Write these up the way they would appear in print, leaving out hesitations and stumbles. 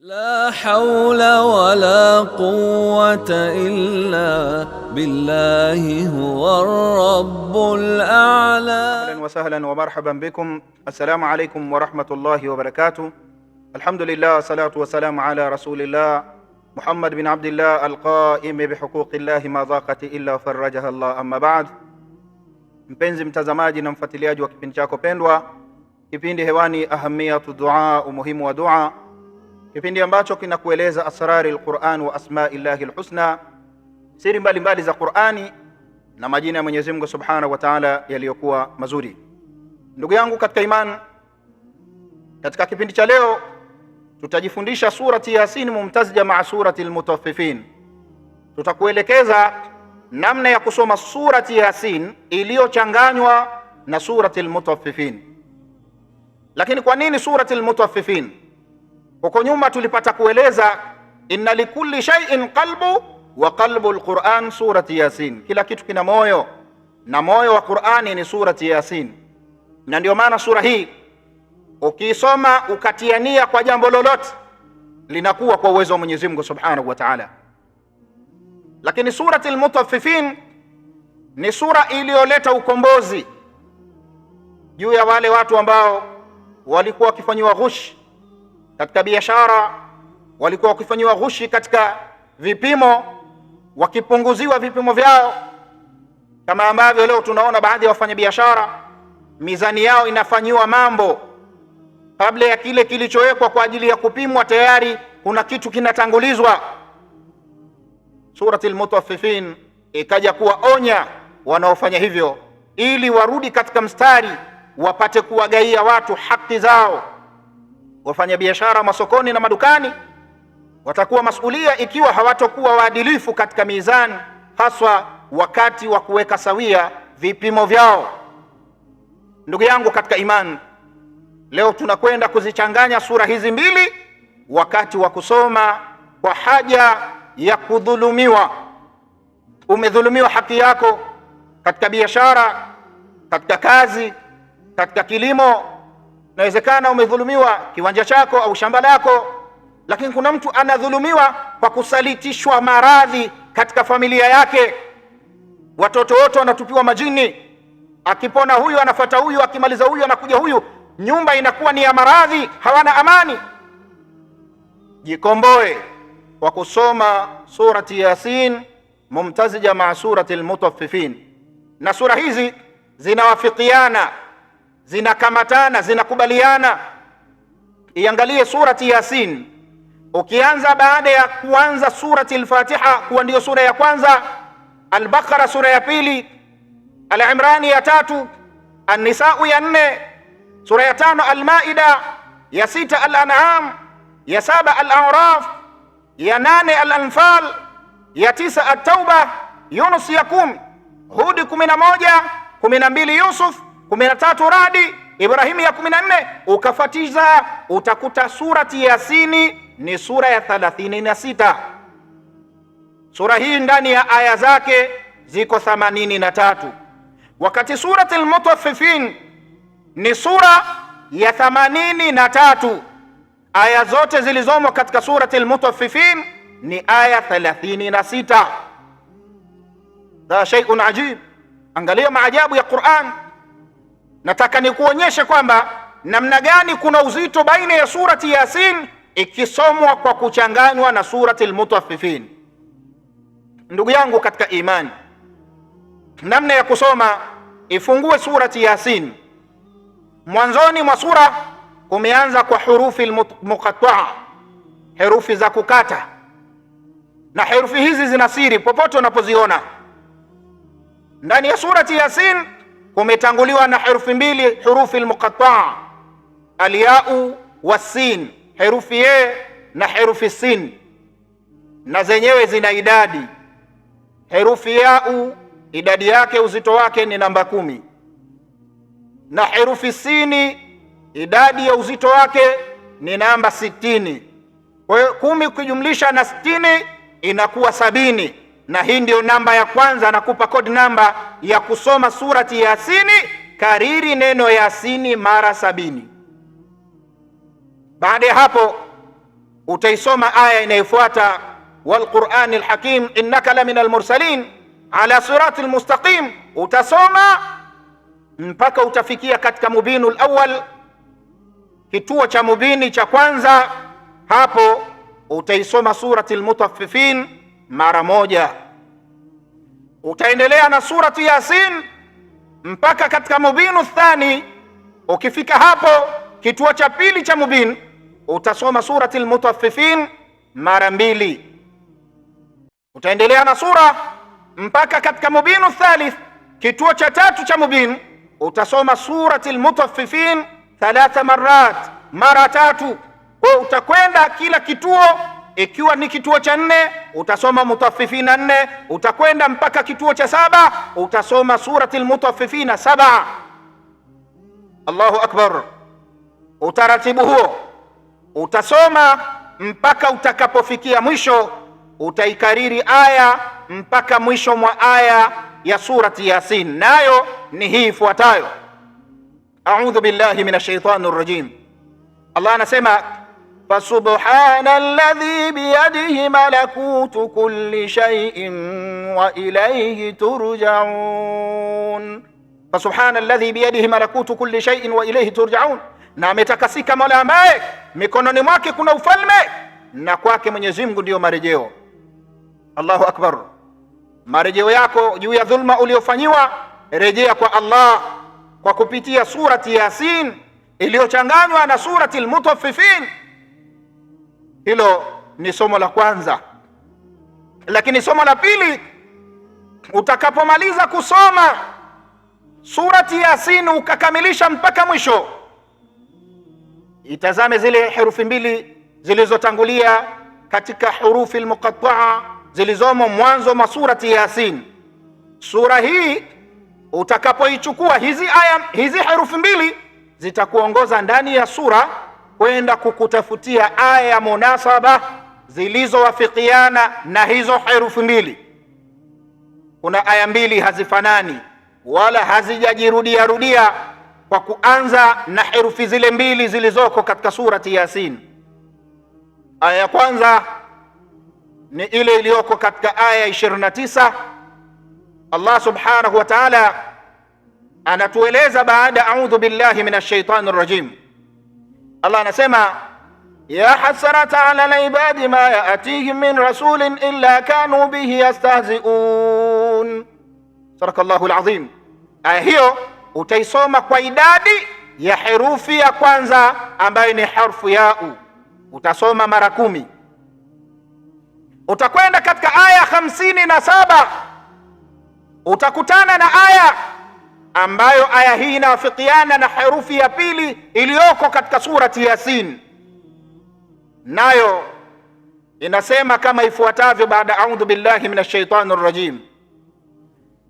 لا حول ولا قوة إلا بالله هو الرب الأعلى. أهلا وسهلا ومرحبا بكم. السلام عليكم ورحمة الله وبركاته. الحمد لله، صلاة والسلام على رسول الله محمد بن عبد الله القائم بحقوق الله ما ضاقت إلا فرجها الله. Amma baad, mpenzi mtazamaji na mfuatiliaji wa kipindi chako pendwa, kipindi hewani ahamiyatu dua, umuhimu wa dua, kipindi ambacho kinakueleza asrari alquran wa asmaillahi alhusna, siri mbalimbali za Qur'ani na majina ya Mwenyezi Mungu Subhanahu wa Ta'ala yaliyokuwa mazuri. Ndugu yangu katika imani, katika kipindi cha leo tutajifundisha surati Yasin mumtazija maa surati almutaffifin. Tutakuelekeza namna ya kusoma surati Yasin iliyochanganywa na surati almutaffifin. Lakini kwa nini surati almutaffifin? Huko nyuma tulipata kueleza inna likulli shay'in qalbu wa qalbu alquran surati Yasin. Kila kitu kina moyo na moyo wa Qur'ani ni surati Yasin. Na ndio maana sura hii ukisoma ukatiania kwa jambo lolote linakuwa kwa uwezo wa Mwenyezi Mungu Subhanahu wa Ta'ala. Lakini surati al-Mutaffifin ni sura iliyoleta ukombozi juu ya wale watu ambao walikuwa wakifanywa ghushi katika biashara, walikuwa wakifanywa ghushi katika vipimo, wakipunguziwa vipimo vyao, kama ambavyo leo tunaona baadhi ya wafanyabiashara mizani yao inafanyiwa mambo kabla ya kile kilichowekwa kwa ajili ya kupimwa, tayari kuna kitu kinatangulizwa. Surati al-Mutaffifin ikaja kuwaonya wanaofanya hivyo ili warudi katika mstari, wapate kuwagaia watu haki zao. Wafanya biashara masokoni na madukani watakuwa masulia ikiwa hawatakuwa waadilifu katika mizani, haswa wakati wa kuweka sawia vipimo vyao. Ndugu yangu katika imani, leo tunakwenda kuzichanganya sura hizi mbili wakati wa kusoma kwa haja ya kudhulumiwa. Umedhulumiwa haki yako katika biashara, katika kazi, katika kilimo. Inawezekana umedhulumiwa kiwanja chako au shamba lako, lakini kuna mtu anadhulumiwa kwa kusalitishwa maradhi katika familia yake. Watoto wote wanatupiwa majini, akipona huyu anafuata huyu, akimaliza huyu anakuja huyu, nyumba inakuwa ni ya maradhi, hawana amani. Jikomboe kwa kusoma surati Yasin mumtazija maa surati almutaffifin. Na sura hizi zinawafikiana, zinakamatana, zinakubaliana. Iangalie surati Yasin, ukianza baada ya kuanza surati al-Fatiha kuwa ndio sura ya kwanza, Al-Baqara sura ya pili, Al-Imran ya tatu, An-Nisa ya nne, sura ya tano Al-Maida, ya sita Al-An'am, ya saba Al-A'raf, ya nane Al-Anfal, ya tisa At-Tauba, Yunus ya 10, Hud 11, 12 Yusuf, 13 Radi, Ibrahim ya 14. Ukafatiza utakuta surati Yasini ni sura ya 36. Sura hii ndani ya aya zake ziko 83, wakati surati al-Mutaffifin ni sura ya 83. Aya zote zilizomo katika surati al-Mutaffifin ni aya 36. Da shay'un ajib. Angalia maajabu ya Qur'an. Nataka nikuonyeshe kwamba namna gani kuna uzito baina ya surati Yasin ikisomwa kwa kuchanganywa na surati al-Mutaffifin. Ndugu yangu katika imani, namna ya kusoma, ifungue surati Yasin. Mwanzoni mwa sura kumeanza kwa hurufi al-muqatta'a, herufi za kukata, na herufi hizi zina siri popote unapoziona. Ndani ya surati Yasin kumetanguliwa na herufi mbili, hurufi al-muqatta'a, al-ya'u was-sin, herufi ye na herufi sin, na zenyewe zina idadi. Herufi ya'u idadi yake, uzito wake ni namba 10, na herufi sini idadi ya uzito wake ni namba 60. Kwa hiyo 10 ukijumlisha na 60 inakuwa 70, na hii ndio namba ya kwanza. Nakupa code namba ya kusoma surati Yasini. Kariri neno Yasini mara 70. Baada ya hapo utaisoma aya inayofuata wal Qur'anil Hakim innaka la minal mursalin ala siratil mustaqim. Utasoma mpaka utafikia katika mubinul awwal, kituo cha mubini cha kwanza. Hapo utaisoma suratul mutaffifin mara moja. Utaendelea na surati Yasin mpaka katika mubinu thani. Ukifika hapo kituo cha pili cha mubin, utasoma suratul mutaffifin mara mbili. Utaendelea na sura mpaka katika mubinu thalith, kituo cha tatu cha mubin, utasoma suratul mutaffifin 3 marat, mara tatu. Kwa utakwenda kila kituo, ikiwa ni kituo cha 4 utasoma mutaffifina 4, utakwenda mpaka kituo cha 7 utasoma suratul mutaffifina 7. Allahu akbar. Utaratibu huo utasoma mpaka utakapofikia mwisho. Utaikariri aya mpaka mwisho mwa aya ya surati Yasin, nayo ni hii ifuatayo: a'udhu billahi minash shaitanir rajim. Allah anasema fasubhana alladhi biyadihi malakutu kulli shay'in wa ilayhi turja'un. Fasubhana alladhi biyadihi malakutu kulli shay'in wa ilayhi turja'un, na ametakasika Mola ambaye mikononi mwake kuna ufalme na kwake Mwenyezi Mungu ndiyo marejeo. Allahu akbar. Marejeo yako juu ya dhulma uliofanyiwa, rejea kwa Allah kwa kupitia surati Yasin iliyochanganywa na surati al-Mutaffifin. Hilo ni somo la kwanza. Lakini somo la pili, utakapomaliza kusoma surati Yasin ukakamilisha mpaka mwisho, itazame zile herufi mbili zilizotangulia katika hurufi al-muqatta'a zilizomo mwanzo mwa surati Yasin. Sura hii utakapoichukua, hizi herufi mbili zitakuongoza ndani ya sura kwenda kukutafutia aya munasaba zilizowafikiana na hizo herufi mbili. Kuna aya mbili hazifanani wala hazijajirudia rudia kwa kuanza na herufi zile mbili zilizoko katika surati Yasin. Aya ya kwanza ni ile iliyoko katika aya 29. Allah subhanahu wa ta'ala anatueleza baada a'udhu billahi minash shaitanir rajim. Allah anasema ya hasrata ala al-ibadi ma ya'tihim min rasulin illa kanu bihi yastahzi'un. Sadakallahu al-azim. Aya hiyo utaisoma kwa idadi ya herufi ya kwanza ambayo ni harfu yau, utasoma mara 10. Utakwenda katika aya 57, utakutana na aya ambayo aya hii inawafikiana na herufi ya pili iliyoko katika surati Yasin, nayo inasema kama ifuatavyo baada a'udhu billahi minash shaitanir rajim: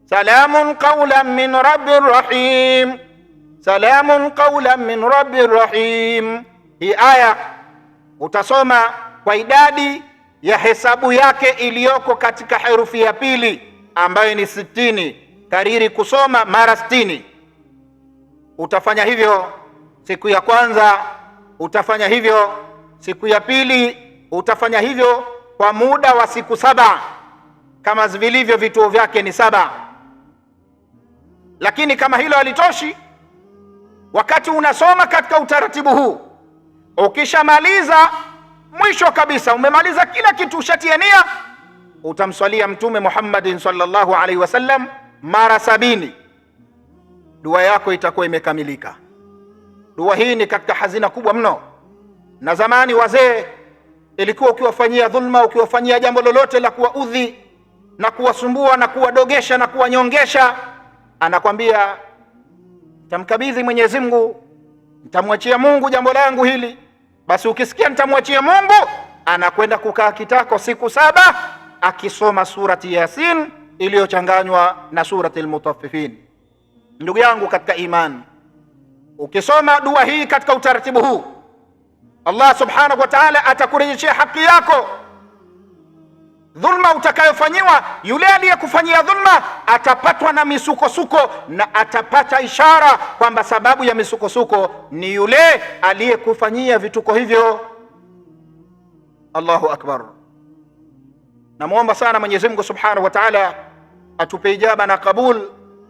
salamun qawlan min rabbir rahim, salamun qawlan min rabbir rahim. Hii aya utasoma kwa idadi ya hesabu yake iliyoko katika herufi ya pili ambayo ni 60. Kariri kusoma mara 60. Utafanya hivyo siku ya kwanza, utafanya hivyo siku ya pili, utafanya hivyo kwa muda wa siku 7 kama vilivyo vituo vyake ni 7. Lakini kama hilo halitoshi, wakati unasoma katika utaratibu huu, ukishamaliza mwisho kabisa, umemaliza kila kitu, ushatia nia, utamswalia Mtume Muhammadin sallallahu alaihi wasallam mara 70. Dua yako itakuwa imekamilika. Dua hii ni katika hazina kubwa mno, na zamani wazee ilikuwa ukiwafanyia dhulma, ukiwafanyia jambo lolote la kuwaudhi na kuwasumbua na kuwadogesha na kuwanyongesha, anakwambia nitamkabidhi Mwenyezi Mungu, nitamwachia Mungu jambo langu hili. Basi ukisikia nitamwachia Mungu, anakwenda kukaa kitako siku 7 akisoma surati Yasin iliyochanganywa na surati al-Mutaffifin. Ndugu yangu katika imani, ukisoma dua hii katika utaratibu huu, Allah subhanahu wa ta'ala atakurejeshea haki yako. Dhulma utakayofanyiwa, yule aliyekufanyia dhulma atapatwa na misukosuko, na atapata ishara kwamba sababu ya misukosuko ni yule aliyekufanyia vituko hivyo. Allahu akbar. Namuomba sana Mwenyezi Mungu Subhanahu wa Ta'ala atupe ijaba na kabul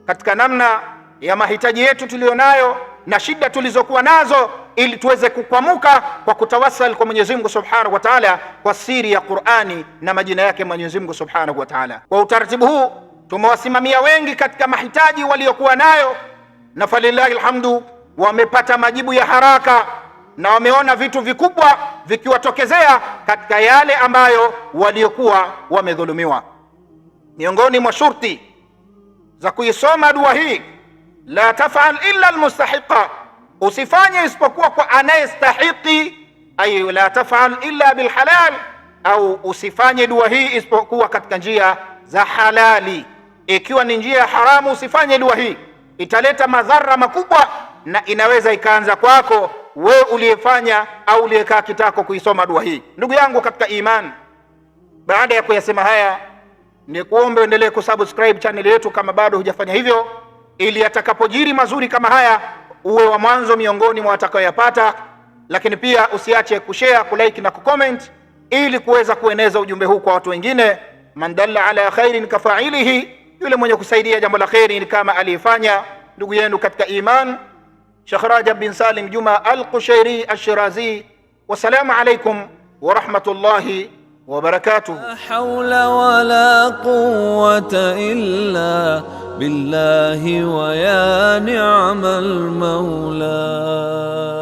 katika namna ya mahitaji yetu tulionayo na shida tulizokuwa nazo, ili tuweze kukwamuka kwa kutawassal kwa Mwenyezi Mungu Subhanahu wa Ta'ala kwa siri ya Qur'ani na majina yake Mwenyezi Mungu Subhanahu wa Ta'ala. Kwa utaratibu huu tumewasimamia wengi katika mahitaji waliokuwa nayo, na falillahi alhamdu wamepata majibu ya haraka na wameona vitu vikubwa vikiwatokezea katika yale ambayo waliokuwa wamedhulumiwa. Miongoni mwa shurti za kuisoma dua hii, la taf'al illa almustahiqa, usifanye isipokuwa kwa anayestahiki, ay la taf'al illa bilhalal, au usifanye dua hii isipokuwa katika njia za halali. Ikiwa ni njia haramu usifanye dua hii, italeta madhara makubwa na inaweza ikaanza kwako wewe uliyefanya au uliyekaa kitako kuisoma dua hii. Ndugu yangu katika iman, baada ya kuyasema haya, ni kuombe endelee kusubscribe channel yetu kama bado hujafanya hivyo, ili atakapojiri mazuri kama haya uwe wa mwanzo miongoni mwa watakaoyapata. Lakini pia usiache kushare, kulike na kucomment, ili kuweza kueneza ujumbe huu kwa watu wengine. Man dalla ala khairin kafailihi, yule mwenye kusaidia jambo la khairi ni kama aliyefanya. Ndugu yenu katika iman, Sheikh Rajab bin Salim Juma Al-Qushairi Al-Shirazi. Wassalamu alaikum wa rahmatullahi wa barakatuh. La hawla wa la quwwata illa billahi wa ya ni'mal mawla.